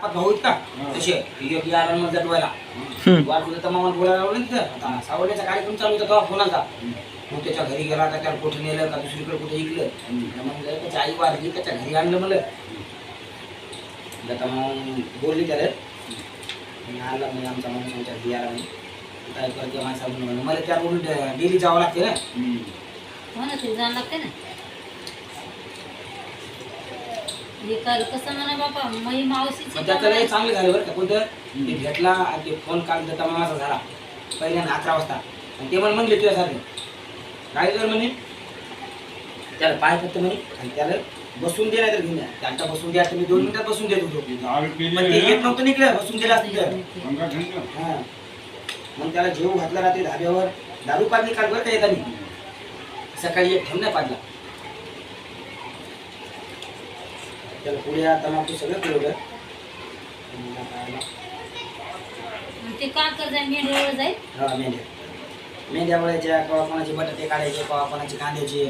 भाऊ आहेत का तसे एक याला मग जटवायला वाट होतं तर मग बोलायला लावलं तिथं आता सावड्याचा कार्यक्रम चालू होता तेव्हा फोन आला मग त्याच्या घरी गेला का त्याला कुठे नेलं का दुसरीकडे कुठे ऐकलं मग त्याची आई वारली त्याच्या घरी आणलं म्हणलं आता मग बोलली त्याला आला म्हणजे आमचा माणूस आमच्या घरी आला म्हणे काय करते माणसा म्हणून मला त्याकडून डेली जावं लागते ना हो ना ते जाणं लागते ना हे काल कसं म्हणा बापा मी मावशीची त्याचं लय चांगलं झालं बरं का कोणतं ते भेटला आणि ते फोन काल देता मामाचा झाला पहिल्यांदा 11 वाजता आणि ते मला म्हणले तुझ्यासारखे काय कर म्हणे त्याला पाय फक्त म्हणे आणि त्याला बसून दे नाही तर घेऊन त्यांचा बसून द्या मी 2 मिनिटात बसून देत होतो पण ते येत नव्हतं निघलं बसून दिलं असतं हां मग त्याला जेव घातला रात्री धाब्यावर दारू पाजली काल बरं का येताना सकाळी एक ठेवण्या पाजला त्याला पुढे तमाकू सगळं फिरवलं ते का कर जाईल मेंढ्यावर जाईल हा मेंढ्या वळायच्या कोणाची बटाटे काढायचे कोणाची कांद्याची